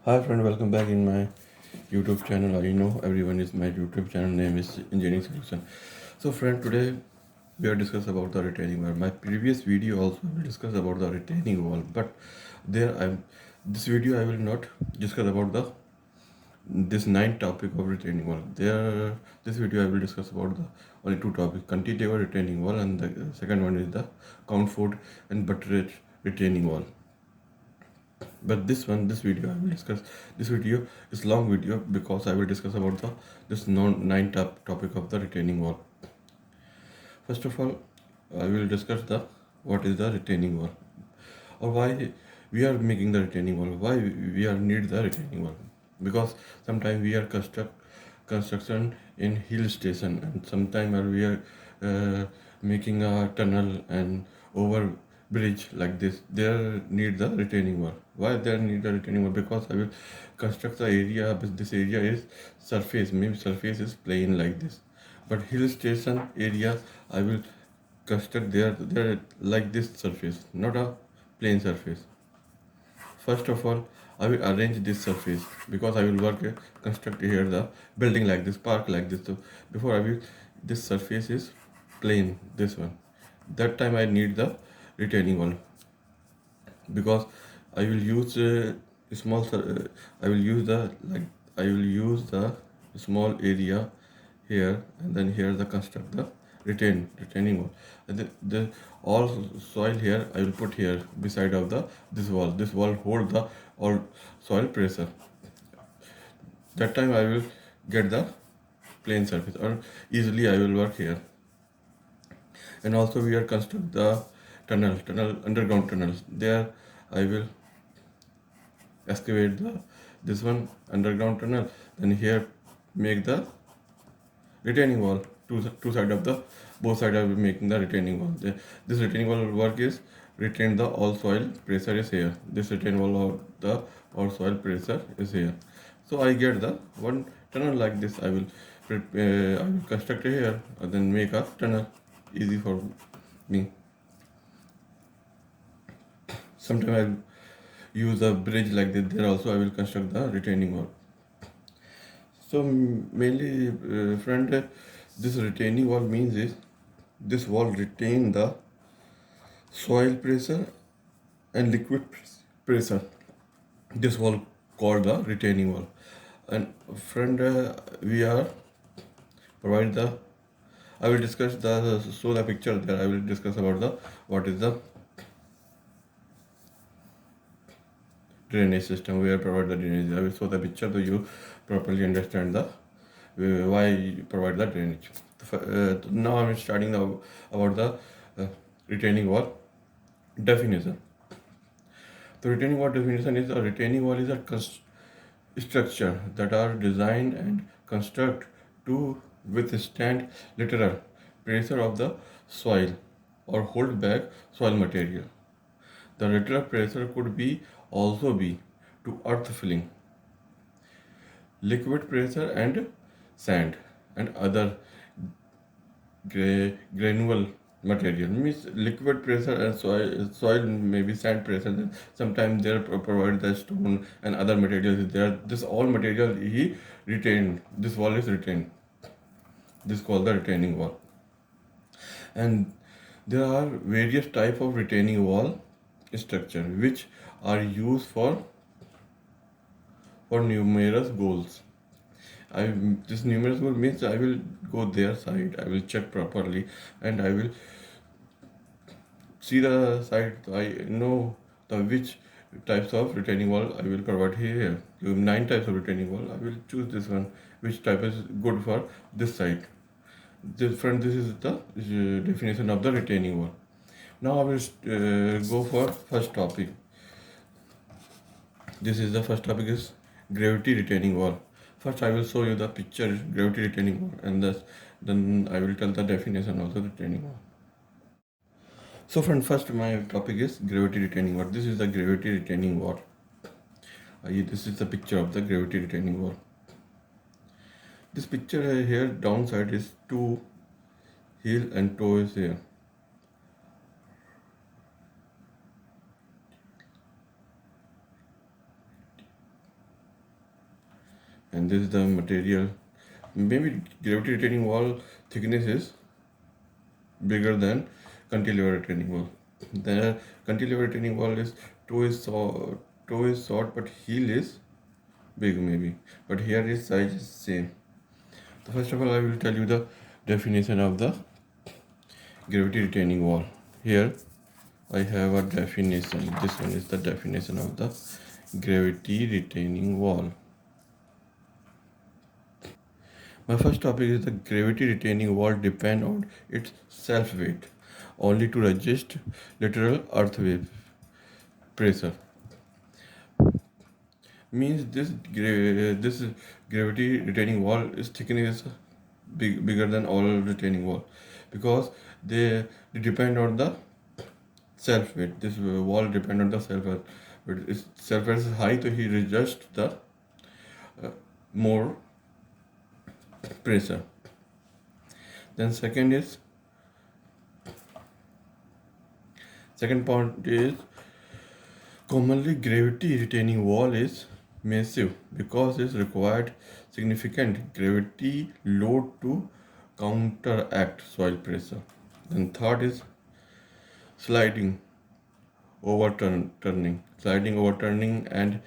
Hi friend, welcome back in my YouTube channel. I know everyone is my YouTube channel name is Engineering Solution. So friend, today we are discuss about the retaining wall. My previous video also will discuss about the retaining wall, but there I'm this video I will not discuss about the this ninth topic of retaining wall. There this video I will discuss about the only two topics: cantilever retaining wall, and the second one is the comfort and buttress retaining wall. But this video I will discuss. This video is long video because I will discuss about the this nine topic of the retaining wall. First of all, I will discuss the what is the retaining wall, or why we are making the retaining wall, why we are need the retaining wall. Because sometimes we are construction in hill station, and sometimes we are making a tunnel and over bridge like this. There need the retaining wall. Why there need the retaining wall? Because I will construct the area, but this area is surface, maybe surface is plain like this, but hill station area I will construct there like this surface, not a plain surface. First of all, I will arrange this surface because I will work construct here the building like this, park like this. So before I will, this surface is plain, this one. That time I need the retaining wall because I will use I will use the like I will use the small area here, and then here the construct the retaining wall. And the all soil here I will put here beside of the this wall. This wall hold the all soil pressure. That time I will get the plain surface, or easily I will work here. And also we are construct the tunnel underground tunnels. There I will excavate the this one underground tunnel, then here make the retaining wall. Two side of the both side I will making the retaining wall. This retaining wall work is retain the all soil pressure is here. This retaining wall of the all soil pressure is here. So I get the one tunnel like this. I will construct it here and then make a tunnel easy for me. Sometimes I use a bridge like this. There also I will construct the retaining wall. So mainly, friend, this retaining wall means is this wall retain the soil pressure and liquid pressure. This wall called the retaining wall. And friend, we are provide the. I will discuss the show the picture there. I will discuss about the what is the drainage system. We are provide the drainage. I will show the picture so you properly understand the why you provide the drainage. Now I'm starting about the retaining wall definition. The retaining wall definition is a retaining wall is a structure that are designed and construct to withstand lateral pressure of the soil or hold back soil material. The lateral pressure could be also be to earth filling, liquid pressure and sand and other granular material. Means liquid pressure and soil maybe sand pressure. Then sometimes they provide the stone and other materials there. This all material he retained. This wall is retained. This called the retaining wall. And there are various type of retaining wall structure which are used for numerous goals. I this numerous goal means I will go their side, I will check properly, and I will see the site. I know the which types of retaining wall I will provide here. You have nine types of retaining wall. I will choose this one. Which type is good for this site? This is the definition of the retaining wall. Now I will go for first topic. This is the first topic is gravity retaining wall. First I will show you the picture gravity retaining wall, and then I will tell the definition of the retaining wall. So friend, first my topic is gravity retaining wall. This is the gravity retaining wall. This is the picture of the gravity retaining wall. This picture here downside is two heel and toe is here. and this is the material. Maybe gravity retaining wall thickness is bigger than cantilever retaining wall. The cantilever retaining wall is toe is short but heel is big maybe. But here is size is same. So first of all, I will tell you the definition of the gravity retaining wall. Here I have a definition. This one is the definition of the gravity retaining wall. My first topic is the gravity retaining wall depend on its self weight only to resist lateral earth wave pressure. Means this gravity retaining wall is thickness bigger than all retaining wall because they depend on the self weight. This wall depend on the self weight. But its self weight is high, so he resists the more pressure. Then second point is commonly gravity retaining wall is massive because it required significant gravity load to counteract soil pressure. Then third is sliding sliding overturning and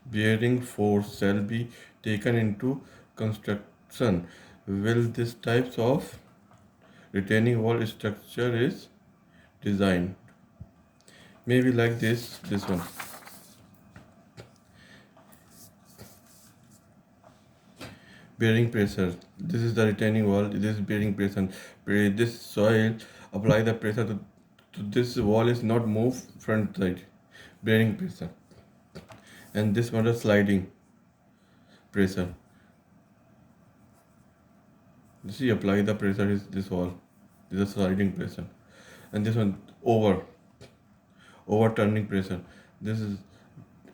bearing force shall be taken into construction. Will this types of retaining wall structure is designed? Maybe like this one. Bearing pressure. This is the retaining wall. This is bearing pressure. This soil apply the pressure to this wall is not move front side. Bearing pressure. And this one is sliding pressure. You see, apply the pressure is this wall. This is sliding pressure. And this one overturning pressure. This is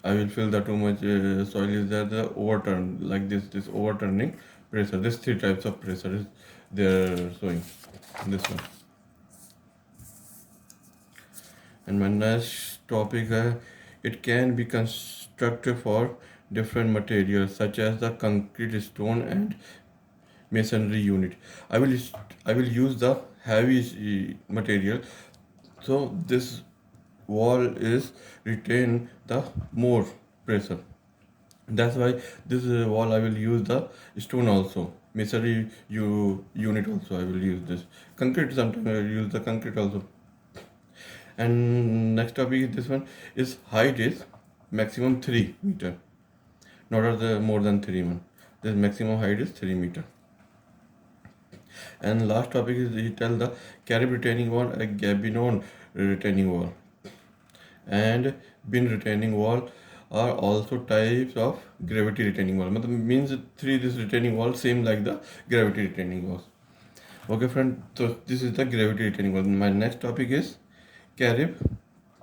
I will feel that too much soil is there the overturn like this overturning pressure. This three types of pressure is they're showing this one. And my next topic it can be constructed for different materials such as the concrete, stone, and masonry unit. I will I will use the heavy material, so this wall is retain the more pressure. That's why this wall I will use the stone also. Masonry unit also I will use this. Concrete sometimes I will use the concrete also. And next topic is this one is height is maximum 3 meter, not the more than 3 1. This maximum height is 3 meter. And last topic is he tell the Carib retaining wall, a Gabinon retaining wall, and bin retaining wall are also types of gravity retaining wall. Means three this retaining wall same like the gravity retaining walls. Okay, friend. So this is the gravity retaining wall. My next topic is Carib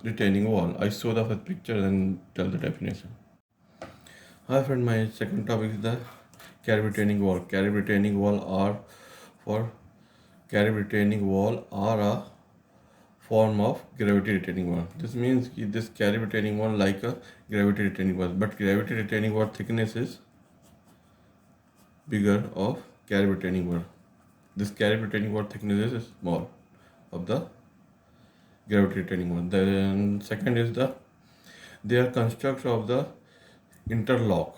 retaining wall. I show the first picture and tell the definition. Hi, friend. My second topic is the Carib retaining wall. Carib retaining wall are for Carib retaining wall are a form of gravity retaining wall. This means this Carib retaining wall like a gravity retaining wall, but gravity retaining wall thickness is bigger of Carib retaining wall. This Carib retaining wall thickness is small of the gravity retaining wall. Then second is they are construct of the interlock.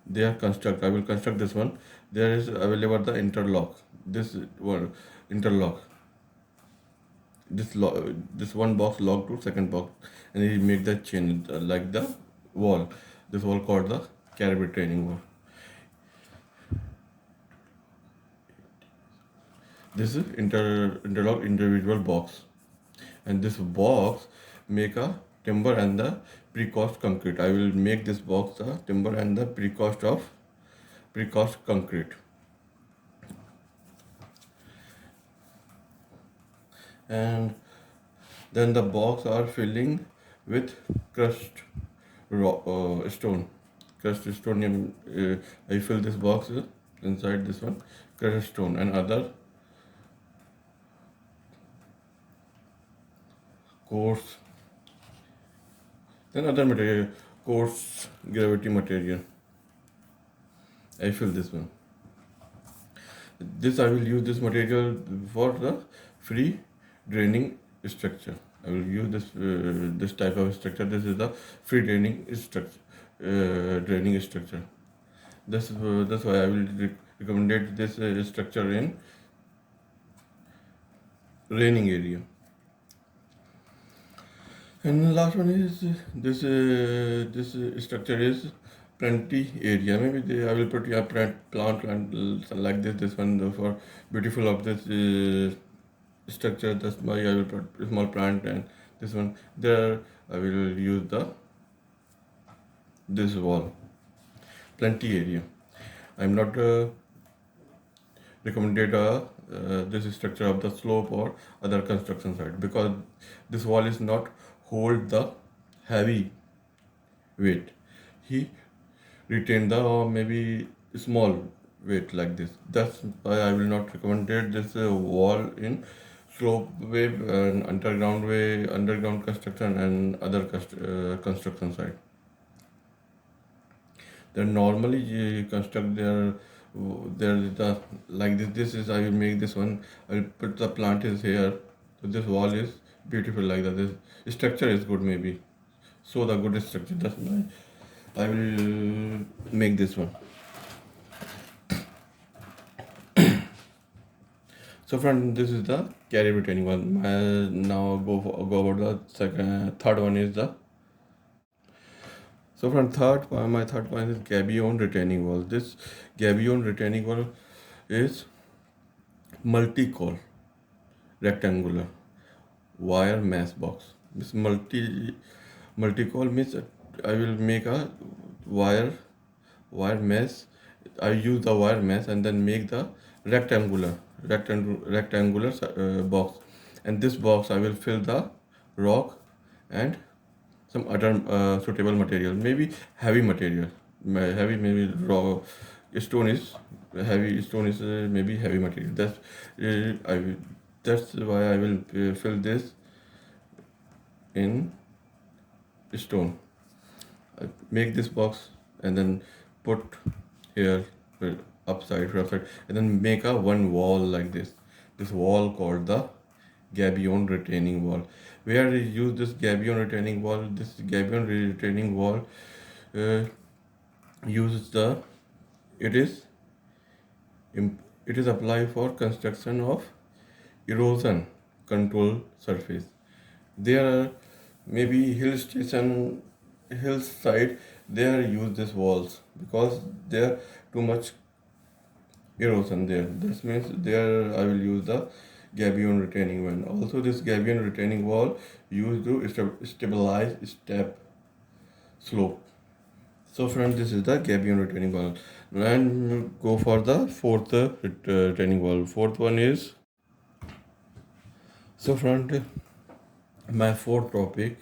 They are construct. I will construct this one. There is available the interlock. This one interlock. This one box lock to second box, and you make the chain like the wall. This wall called the Carib retaining wall. This is interlock individual box, and this box make a timber and the precast concrete. I will make this box the timber and the precast concrete. And then the box are filling with crushed stone. Crushed stone. I fill this box inside this one crushed stone and other coarse. Then other material coarse gravity material. I fill this one. This I will use this material for the free draining structure. I will use this type of structure. This is the free draining structure. Draining structure. That's why I will recommend this structure in raining area. And the last one is this structure is plenty area. Maybe I will put a plant like this. This one for beautiful of this structure. That's why I will put a small plant, and this one there I will use this wall plenty area. I'm not recommended this structure of the slope or other construction site, because this wall is not hold the heavy weight. He retained the maybe small weight like this. That's why I will not recommend this wall in slope way and underground construction and other construction site. They normally construct their the like this. This is I will make this one. I will put the plant is here. So this wall is beautiful like that. This structure is good maybe. So the good structure. That's why I will make this one. So friend, this is the carry retaining wall. Now go about the third one is the. So from my third point is gabion retaining wall. This gabion retaining wall is multi-core rectangular wire mesh box. This multi-core means I will make a wire mesh. I use the wire mesh and then make the rectangular box. And this box I will fill the rock and some other suitable material, maybe heavy material. Heavy maybe raw stone is heavy. Stone is maybe heavy material. That's why I will fill this in stone. I make this box and then put here upside, and then make a one wall like this. This wall called the gabion retaining wall. Where I use this gabion retaining wall? This gabion retaining wall uses it is it is applied for construction of erosion control surface. There are maybe hillside. There use these walls because there too much erosion there. This means there I will use the gabion retaining wall. Also, this gabion retaining wall used to stabilize step slope. So friends, this is the gabion retaining wall. And go for the fourth retaining wall. Fourth one is, so friend, my fourth topic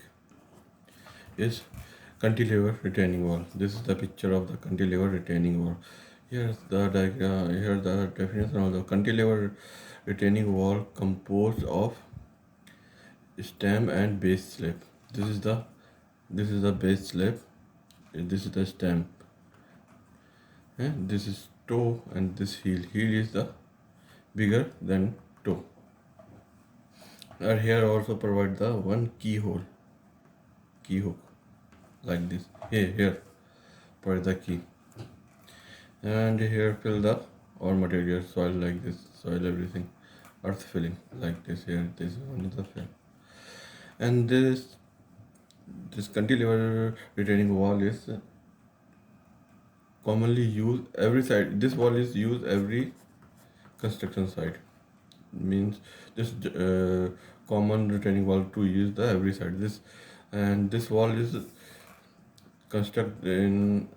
is cantilever retaining wall. This is the picture of the cantilever retaining wall. Here's the diagram. Here the definition of the cantilever retaining wall composed of stem and base slab. This is the base slab. This is the stem. This is toe and this heel. Heel is the bigger than toe. And here also provide the one key hook like this. Here provide the key. And here fill the all material, soil like this, soil everything, earth filling like this. Here this is one of the fill. And this cantilever retaining wall is commonly used every site. This wall is used every construction site. Means this common retaining wall to use the every side. This wall is constructed in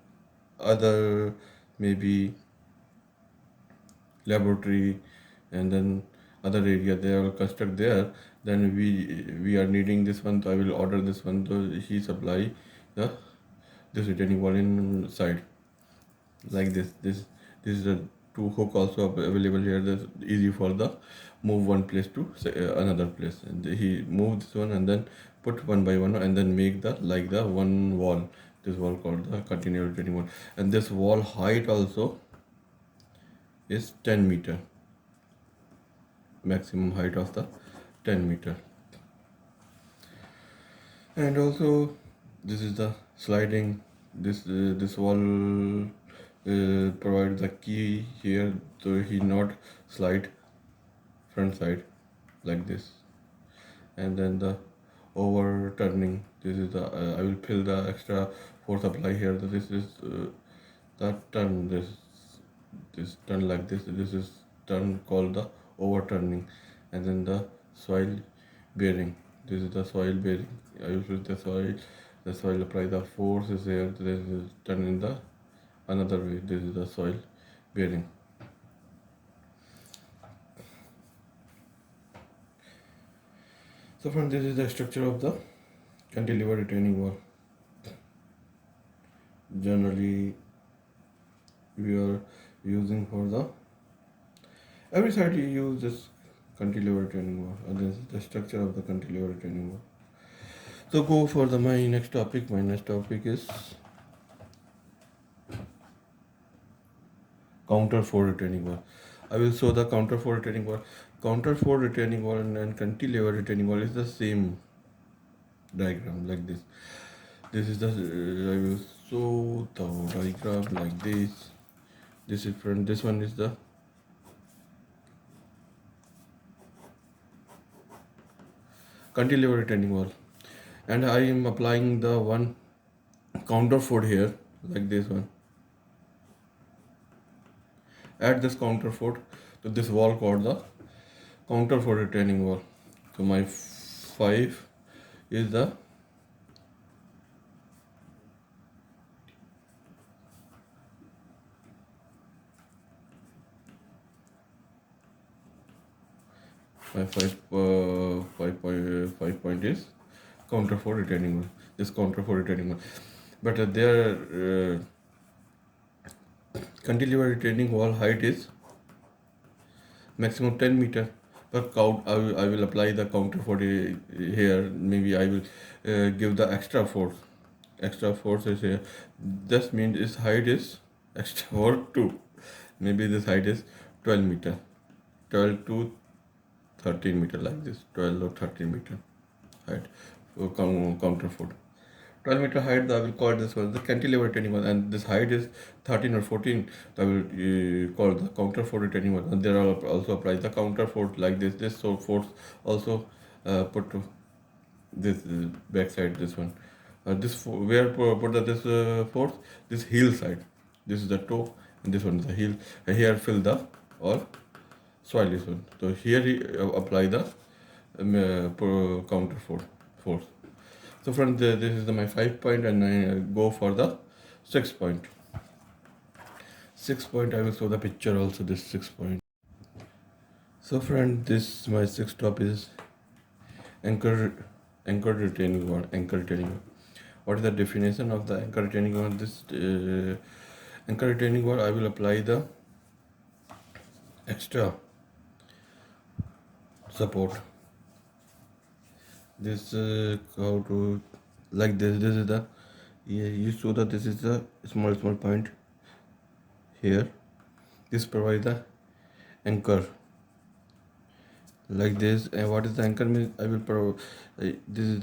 other maybe laboratory, and then other area they will construct there. Then we are needing this one, so I will order this one, so he supply this retaining wall inside like this. This is the two hook also available here. That's easy for the move one place to another place. And he move this one and then put one by one and then make the one wall. This wall called the continuous retaining wall, and this wall height also is 10 meter, maximum height of the 10 meter. And also this is the sliding. This wall provides the key here, so he not slide front side like this. And then the overturning, this is the I will fill the extra force apply here. This is the turn, this turn like this is turn called the overturning. And then the soil bearing, this is the soil bearing. I will put the soil apply the force is here. This is turn in the another way. This is the soil bearing. So from this is the structure of the cantilever retaining wall. Generally we are using for the every side you use this cantilever retaining wall, and this is the structure of the cantilever retaining wall. So go for the my next topic. My next topic is counterfort retaining wall. I will show the counterfort retaining wall. Counterfort retaining wall and cantilever retaining wall is the same diagram like this. This is the I will show the diagram like this. This is front. This one is the cantilever retaining wall, and I am applying the one counterfort here like this one. Add this counterfort to this wall called the counterfort retaining wall. So my 5 is the my 5 point is counterfort retaining wall. This counterfort retaining wall, but their cantilever retaining wall height is maximum 10 meter. But I will apply the counterfort here. Maybe I will give the extra force. Extra force is here. This means its height is extra for 2. Maybe this height is 12 meter, 12 to 13 meter like this, 12 or 13 meter height for counterfort. 12 meter height, I will call this one the cantilever retaining wall, and this height is 13 or 14. I will call the counterfort retaining wall, and there are also apply the counterfort like this. This so force also put to this back side. This one, where put this force, this heel side. This is the toe, and this one is the heel. And here fill the or soil this one. So here apply the counterfort force. So friends, this is my 5 point, and I go for the 6 point. 6 point, I will show the picture also, this 6 point. So friend, this my 6th topic is anchor retaining wall. Anchor retaining wall. What is the definition of the anchor retaining wall? This anchor retaining wall, I will apply the extra support. This how to like this. This is the you saw that this is the small point here. This provides the anchor like this. And what is the anchor means? I will this is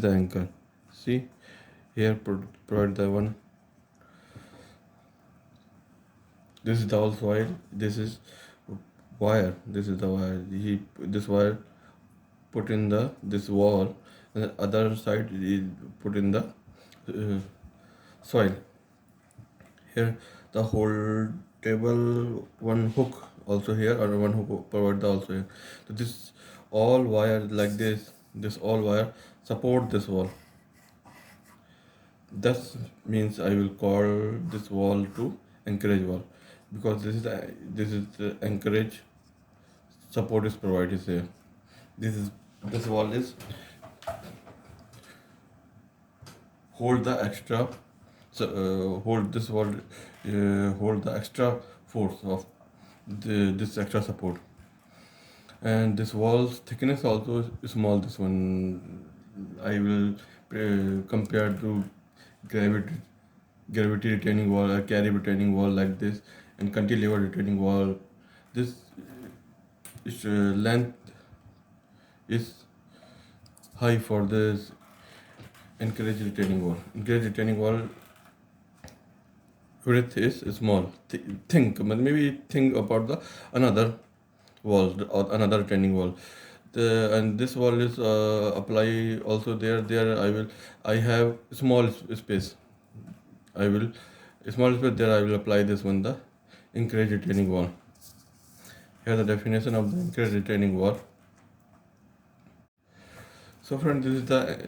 the anchor. See here, provide the one. This is the also wire. This is wire. This is the wire. This wire put in this wall, and the other side is put in the soil. Here the whole table, one hook also here, or one hook provide the also here. So this all wire like this. This all wire support this wall. That means I will call this wall to anchorage wall, because this is the anchorage support is provided here. This wall is hold the extra, hold this wall, hold the extra force of this extra support. And this wall's thickness also is small. This one I will compared to gravity gravity retaining wall, a carry retaining wall like this, and cantilever retaining wall. This length is high for this encourage retaining wall. Encourage retaining wall width is small. Maybe think about the another wall or another retaining wall. And this wall is apply also there. I have small space. I will small space there. I will apply this one, the encourage retaining wall. Here the definition of the encourage retaining wall. So friend, this is the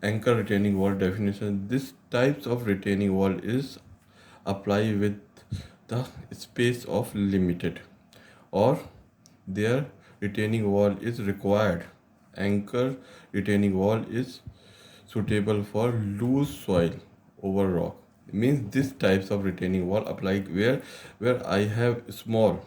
anchor retaining wall definition. This types of retaining wall is apply with the space of limited or their retaining wall is required. Anchor retaining wall is suitable for loose soil over rock. It means this types of retaining wall apply where I have small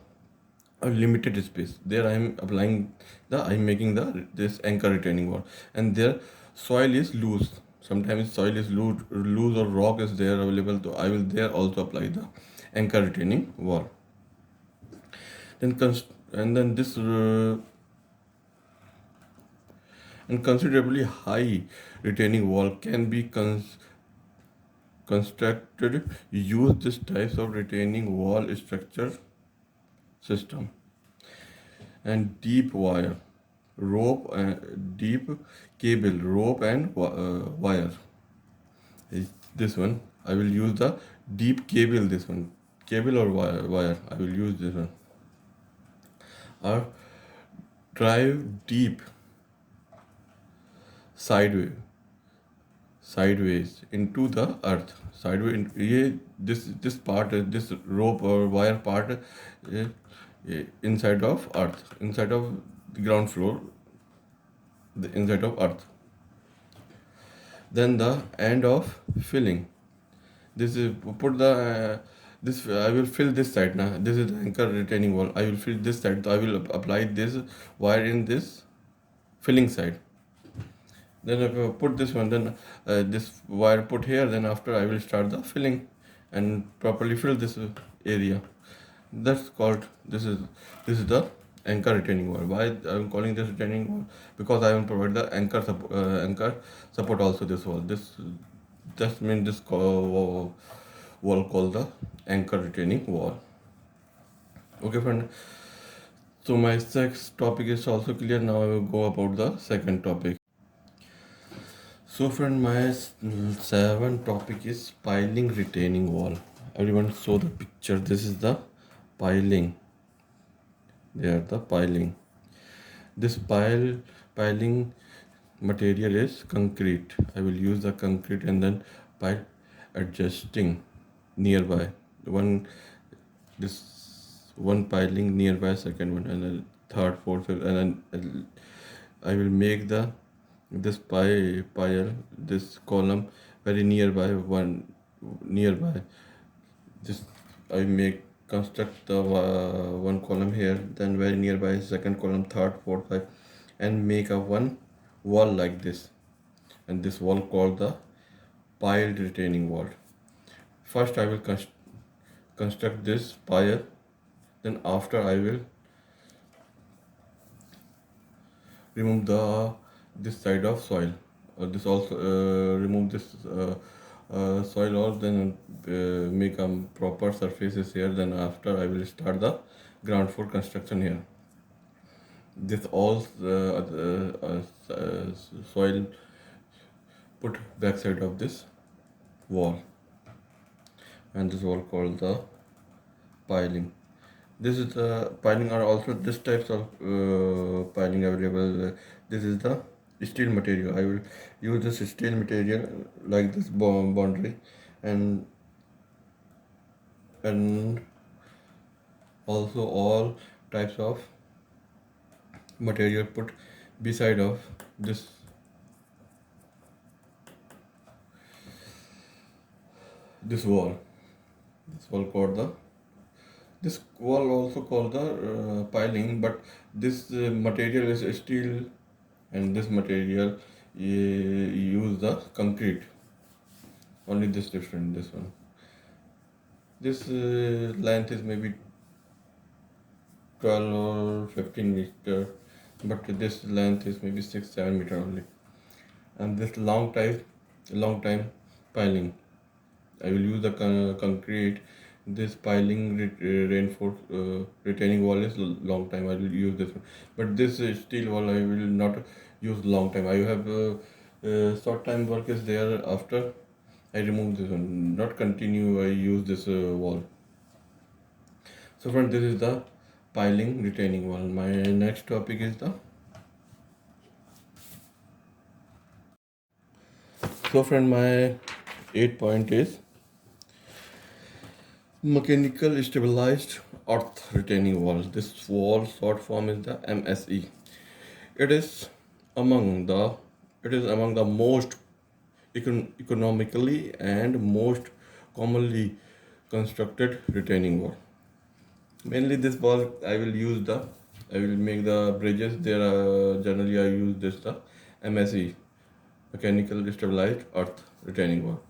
a limited space. There I am applying I'm making this anchor retaining wall, and there soil is loose. Sometimes soil is loose or rock is there available. So I will there also apply the anchor retaining wall. And then this and considerably high retaining wall can be constructed. Use this types of retaining wall structure system and deep wire rope deep cable rope and wire is this one. I will use the deep cable, this one cable or wire I will use this one, or drive deep sideways into the earth. This part this rope or wire part inside of earth, inside of the ground floor, the inside of earth. Then the end of filling. This is put the this I will fill this side now. This is the anchor retaining wall. I will fill this side. So I will apply this wire in this filling side. Then if I put this one, then this wire put here. Then after I will start the filling and properly fill this area. That's called this is the anchor retaining wall. Why I am calling this retaining wall? Because I will provide the anchor support also this wall. This just mean this wall called the anchor retaining wall. Okay, friend. So my next topic is also clear. Now I will go about the second topic. So friend, my seventh topic is piling retaining wall. Everyone saw the picture. This is the piling. There the piling. This piling material is concrete. I will use the concrete and then pile adjusting nearby one this one piling nearby second one and then third fourth and then I will make this pile this column very nearby one nearby. This I make construct the one column here, then very nearby second column, third, fourth, five, and make a one wall like this, and this wall called the piled retaining wall. First I will construct this pile, then after I will remove this side of soil. This also remove this soil or then make a proper surfaces here. Then after I will start the ground floor construction here. This all soil put backside of this wall, and this wall called the piling. This is the piling are also this types of piling available. This is the steel material. I will use this steel material like this boundary and also all types of material put beside of this wall. This wall called the this wall also called the piling, but this material is steel, and this material use use the concrete. Only this different, this one. This length is maybe 12 or 15 meter, but this length is maybe 6 7 meter only. And this long time piling. I will use the concrete. This piling reinforced retaining wall is long time. I will use this one, but this steel wall I will not use long time. I have short time work is there. After I remove this one, not continue. I use this wall. So friend, this is the piling retaining wall. My next topic is the so friend. My 8 point is mechanical stabilized earth retaining wall. This wall short form is the MSE. It is among the most economically and most commonly constructed retaining wall. Mainly this wall I will make the bridges. There generally I use this the MSE, mechanical stabilized earth retaining wall.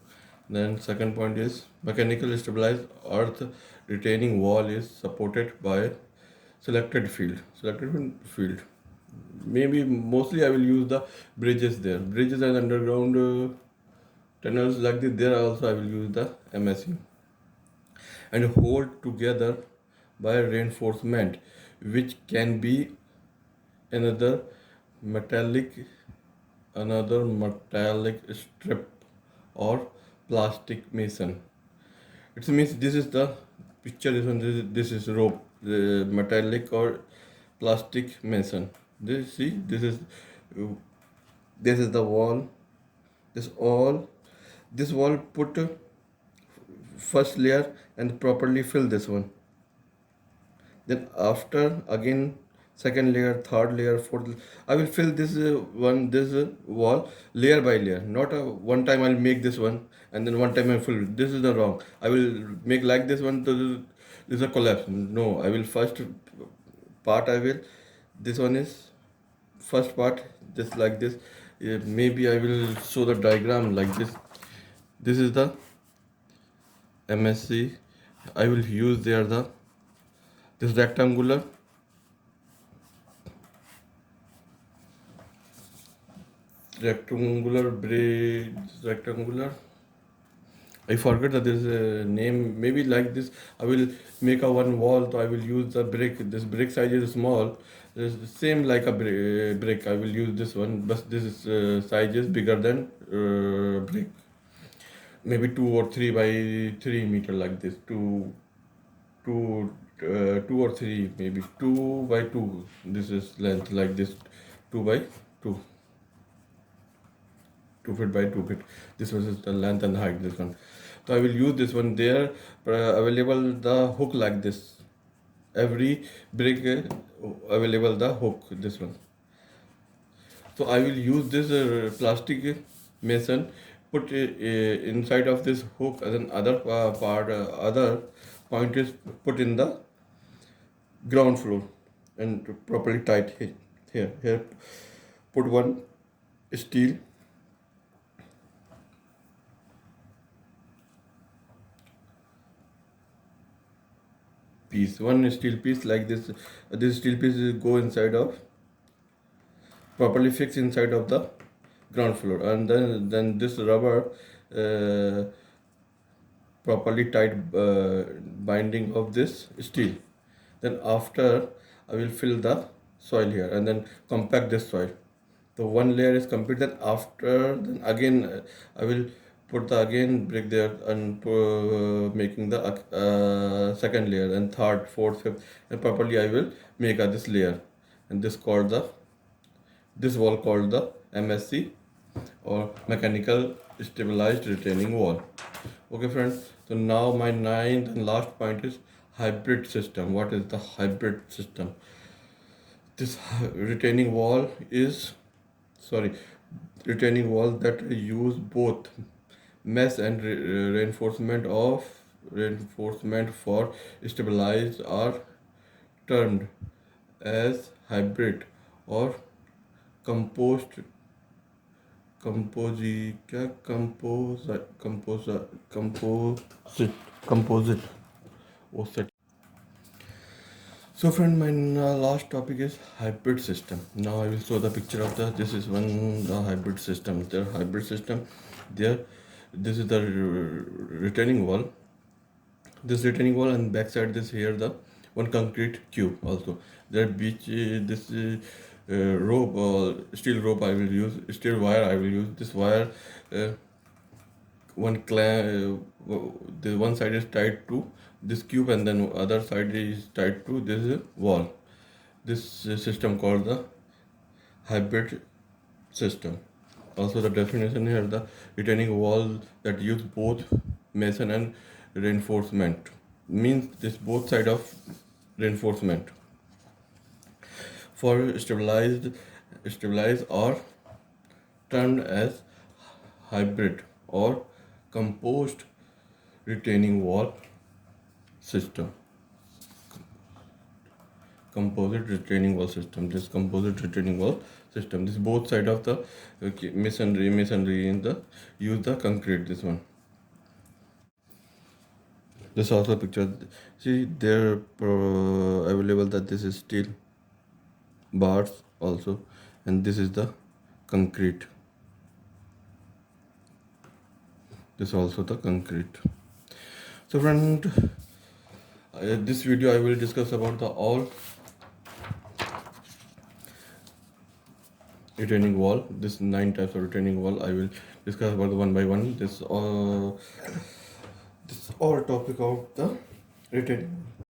Then second point is mechanical stabilized earth retaining wall is supported by selected field. Field. Maybe mostly I will use the bridges there. Bridges and underground tunnels like this. There also I will use the MSE and hold together by reinforcement, which can be another metallic metallic strip or plastic mason. It means this is the picture is on this is rope, the metallic or plastic mason. This is the wall. This all this wall put first layer and properly fill this one. Then after again second layer, third layer, fourth. I will fill this wall layer by layer. Not a one time I'll make this one and then one time I fill. This is the wrong. I will make like this one. This is a collapse. No, I will first part. I will. This one is first part. Just like this. Maybe I will show the diagram like this. This is the MSC. I will use there the this rectangular bridge rectangular. I forgot that there's a name. Maybe like this. I will make a one wall. So I will use the brick. This brick size is small. It's the same like a brick. I will use this one, but this is size is bigger than brick. Maybe 2 or 3 by 3 meter like this. Two or three, maybe 2 by 2. This is length like this. 2 by 2. 2 feet by 2 feet. This was the length and height. This one. So I will use this one there. Available the hook like this. Every brick available the hook. This one. So I will use this plastic mason. Put inside of this hook as an other part. Other point is put in the ground floor and properly tight here. Put one steel piece, one steel piece like this. This steel piece will go inside of properly fixed inside of the ground floor, and then this rubber uh, properly tight binding of this steel. Then after I will fill the soil here and then compact this soil. The one layer is complete. Then after then again I will put the again brick there and making the second layer and third, fourth, fifth, and properly I will make this layer, and this wall called the MSC or mechanical stabilized retaining wall. Okay, friends. So now my ninth and last point is hybrid system. What is the hybrid system? This retaining wall is sorry retaining wall that use both mesh and reinforcement for stabilize are termed as hybrid or composed composite. What's that? So friend, my last topic is hybrid system. Now I will show the picture of the, this is one the hybrid system. The hybrid system, there, this is the retaining wall. This retaining wall and backside this here the one concrete cube also. There beach this rope or steel rope I will use, steel wire I will use. This wire uh, the one side is tied to this cube and then other side is tied to this wall. This system called the hybrid system. Also the definition here, the retaining wall that use both mason and reinforcement, means this both side of reinforcement for stabilize or termed as hybrid or composed retaining wall system. Composite retaining wall system. This composite retaining wall system. This both side of the masonry in the use the concrete. This one. This also picture. See, they're available that this is steel bars also, and this is the concrete. This also the concrete. So friend, this video I will discuss about the all retaining wall. This 9 types of retaining wall I will discuss about one by one. This all topic of the retaining.